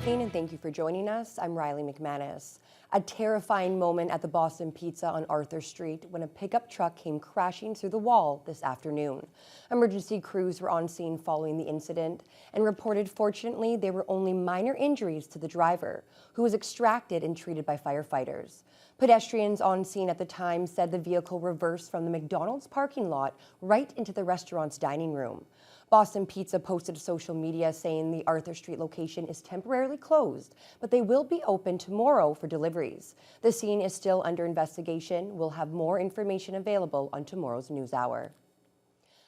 evening and thank you for joining us. I'm Riley McManus. A terrifying moment at the Boston Pizza on Arthur Street when a pickup truck came crashing through the wall this afternoon. Emergency crews were on scene following the incident and reported fortunately there were only minor injuries to the driver, who was extracted and treated by firefighters. Pedestrians on scene at the time said the vehicle reversed from the McDonald's parking lot right into the restaurant's dining room. Boston Pizza posted to social media saying the Arthur Street location is temporarily closed, but they will be open tomorrow for deliveries. The scene is still under investigation. We'll have more information available on tomorrow's NewsHour.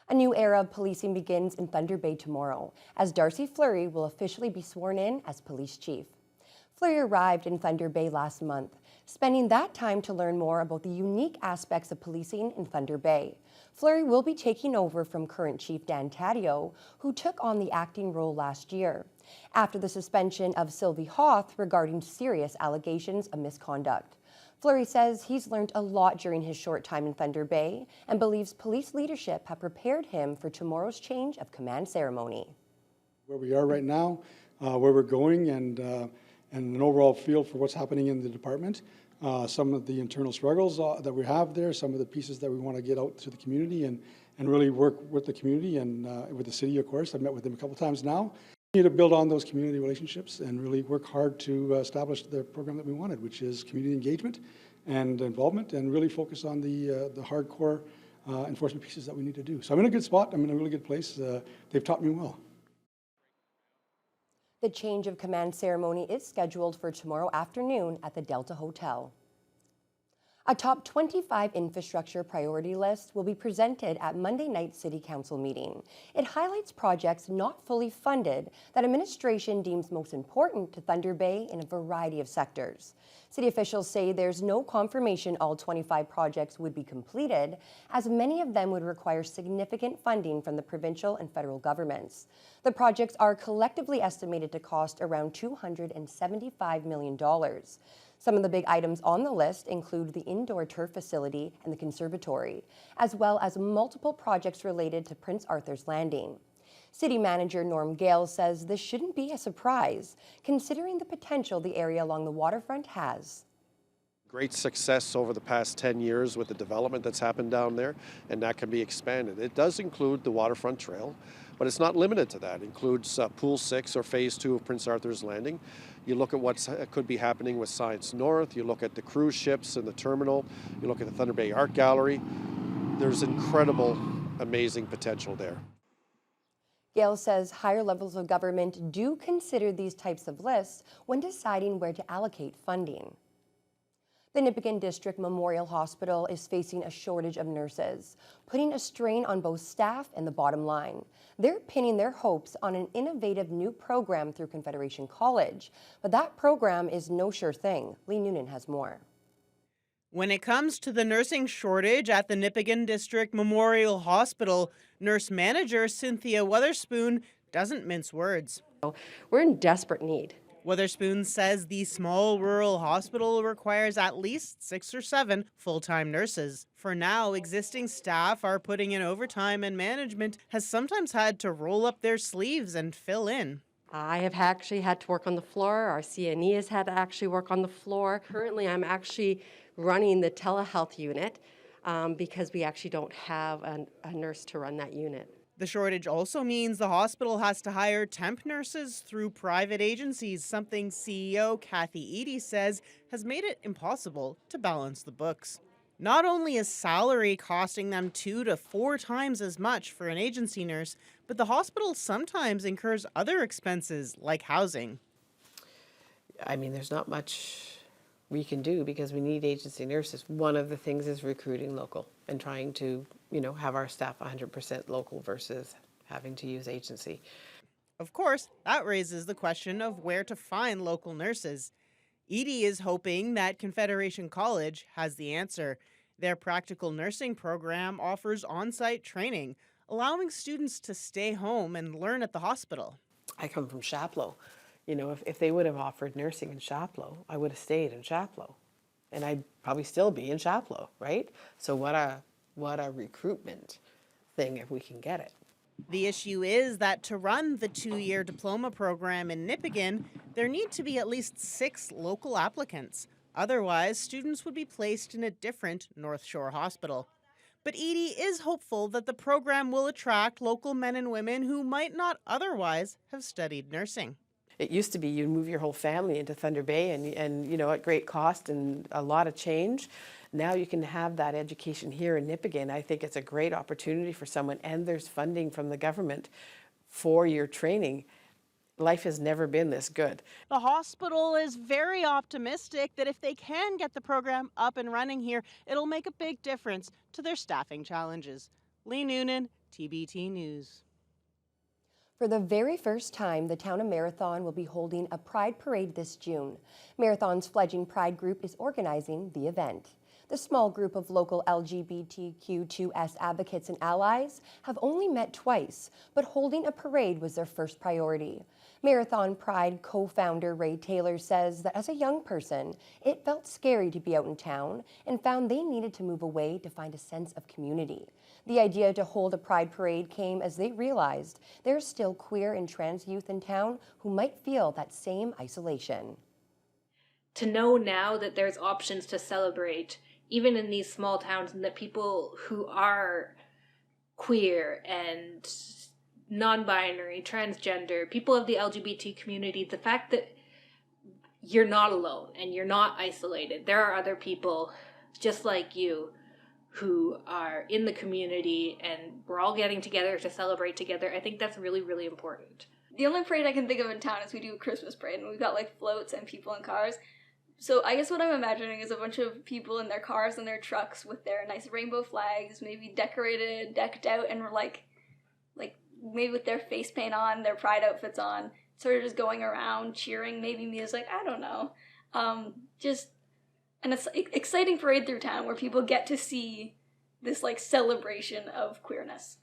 A new era of policing begins in Thunder Bay tomorrow, as Darcy Fleury will officially be sworn in as police chief. Fleury arrived in Thunder Bay last month, spending that time to learn more about the unique aspects of policing in Thunder Bay. Fleury will be taking over from current Chief Dan Taddeo, who took on the acting role last year, after the suspension of Sylvie Hoth regarding serious allegations of misconduct. Fleury says he's learned a lot during his short time in Thunder Bay and believes police leadership have prepared him for tomorrow's change of command ceremony. Where we are right now, where we're going, and an overall feel for what's happening in the department. Some of the internal struggles that we have there, some of the pieces that we want to get out to the community and really work with the community and with the city, of course. I've met with them a couple of times now. We need to build on those community relationships and really work hard to establish the program that we wanted, which is community engagement and involvement, and really focus on the hardcore enforcement pieces that we need to do. So I'm in a good spot. I'm in a really good place. They've taught me well. The change of command ceremony is scheduled for tomorrow afternoon at the Delta Hotel. A top 25 infrastructure priority list will be presented at Monday night's City Council meeting. It highlights projects not fully funded that administration deems most important to Thunder Bay in a variety of sectors. City officials say there's no confirmation all 25 projects would be completed, as many of them would require significant funding from the provincial and federal governments. The projects are collectively estimated to cost around $275 million. Some of the big items on the list include the indoor turf facility and the conservatory, as well as multiple projects related to Prince Arthur's Landing. City Manager Norm Gale says this shouldn't be a surprise, considering the potential the area along the waterfront has. Great success over the past 10 years with the development that's happened down there, and that can be expanded. It does include the waterfront trail, but it's not limited to that. It includes Pool 6 or Phase 2 of Prince Arthur's Landing. You look at what could be happening with Science North, you look at the cruise ships and the terminal, you look at the Thunder Bay Art Gallery. There's incredible, amazing potential there. Gale says higher levels of government do consider these types of lists when deciding where to allocate funding. The Nipigon District Memorial Hospital is facing a shortage of nurses, putting a strain on both staff and the bottom line. They're pinning their hopes on an innovative new program through Confederation College, but that program is no sure thing. Lee Noonan has more. When it comes to the nursing shortage at the Nipigon District Memorial Hospital, nurse manager Cynthia Weatherspoon doesn't mince words. We're in desperate need. Weatherspoon says the small rural hospital requires at least 6 or 7 full-time nurses. For now, existing staff are putting in overtime, and management has sometimes had to roll up their sleeves and fill in. I have actually had to work on the floor. Our CNE has had to actually work on the floor. Currently, I'm actually running the telehealth unit because we actually don't have a nurse to run that unit. The shortage also means the hospital has to hire temp nurses through private agencies, something CEO Kathy Eady says has made it impossible to balance the books. Not only is salary costing them 2 to 4 times as much for an agency nurse, but the hospital sometimes incurs other expenses like housing. I mean, there's not much we can do because we need agency nurses. One of the things is recruiting local and trying to, have our staff 100% local versus having to use agency. Of course, that raises the question of where to find local nurses. Edie is hoping that Confederation College has the answer. Their practical nursing program offers on-site training, allowing students to stay home and learn at the hospital. I come from Chapleau. If they would have offered nursing in Chapleau, I would have stayed in Chapleau. And I'd probably still be in Chapleau, right? So what a recruitment thing if we can get it. The issue is that to run the 2-year diploma program in Nipigon, there need to be at least 6 local applicants. Otherwise, students would be placed in a different North Shore hospital. But Edie is hopeful that the program will attract local men and women who might not otherwise have studied nursing. It used to be you'd move your whole family into Thunder Bay and you know, at great cost and a lot of change. Now you can have that education here in Nipigon. I think it's a great opportunity for someone, and there's funding from the government for your training. Life has never been this good. The hospital is very optimistic that if they can get the program up and running here, it'll make a big difference to their staffing challenges. Lee Noonan, TBT News. For the very first time, the town of Marathon will be holding a Pride Parade this June. Marathon's fledgling Pride group is organizing the event. The small group of local LGBTQ2S advocates and allies have only met twice, but holding a parade was their first priority. Marathon Pride co-founder Ray Taylor says that as a young person, it felt scary to be out in town and found they needed to move away to find a sense of community. The idea to hold a Pride Parade came as they realized there's still queer and trans youth in town who might feel that same isolation. To know now that there's options to celebrate, even in these small towns, and that people who are queer and non-binary, transgender, people of the LGBT community, the fact that you're not alone and you're not isolated. There are other people just like you who are in the community, and we're all getting together to celebrate together. I think that's really, really important. The only parade I can think of in town is we do a Christmas parade, and we've got like floats and people in cars. So I guess what I'm imagining is a bunch of people in their cars and their trucks with their nice rainbow flags, maybe decorated, decked out, and we're like maybe with their face paint on, their pride outfits on, sort of just going around cheering, maybe music, I don't know. Just an exciting parade through town where people get to see this like celebration of queerness.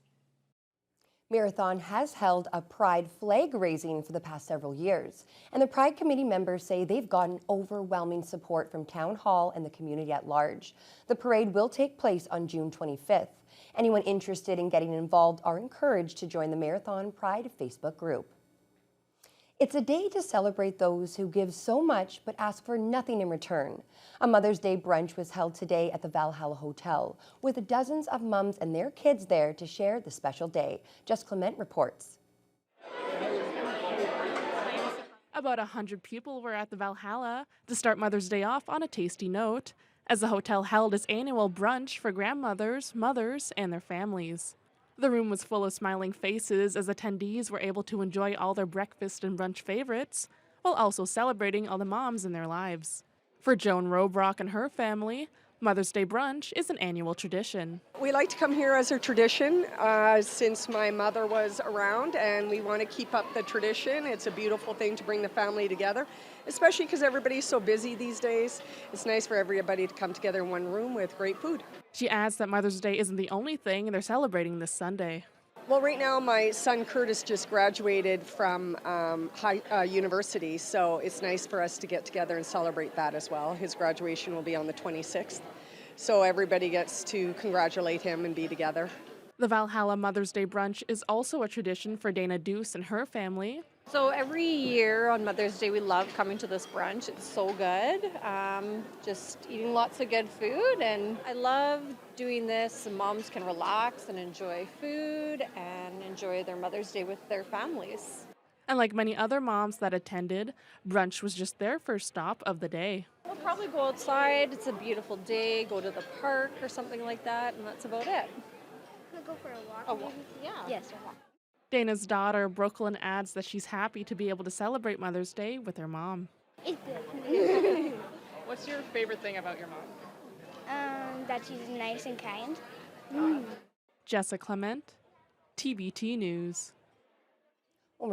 Marathon has held a Pride flag raising for the past several years, and the Pride Committee members say they've gotten overwhelming support from Town Hall and the community at large. The parade will take place on June 25th. Anyone interested in getting involved are encouraged to join the Marathon Pride Facebook group. It's a day to celebrate those who give so much but ask for nothing in return. A Mother's Day brunch was held today at the Valhalla Hotel, with dozens of mums and their kids there to share the special day. Jess Clement reports. About 100 people were at the Valhalla to start Mother's Day off on a tasty note, as the hotel held its annual brunch for grandmothers, mothers, and their families. The room was full of smiling faces as attendees were able to enjoy all their breakfast and brunch favorites, while also celebrating all the moms in their lives. For Joan Robrock and her family, Mother's Day brunch is an annual tradition. We like to come here as a tradition since my mother was around, and we want to keep up the tradition. It's a beautiful thing to bring the family together, especially because everybody's so busy these days. It's nice for everybody to come together in one room with great food. She adds that Mother's Day isn't the only thing they're celebrating this Sunday. Well, right now my son Curtis just graduated from university, so it's nice for us to get together and celebrate that as well. His graduation will be on the 26th, so everybody gets to congratulate him and be together. The Valhalla Mother's Day brunch is also a tradition for Dana Deuce and her family. So every year on Mother's Day we love coming to this brunch. It's so good. Just eating lots of good food, and I love doing this so moms can relax and enjoy food and enjoy their Mother's Day with their families. And like many other moms that attended, brunch was just their first stop of the day. We'll probably go outside. It's a beautiful day, go to the park or something like that, and that's about it. We'll go for a walk. A walk, yeah. Yes, a walk. Dana's daughter, Brooklyn, adds that she's happy to be able to celebrate Mother's Day with her mom. It's good. What's your favorite thing about your mom? That she's nice and kind. Jessica Clement, TBT News.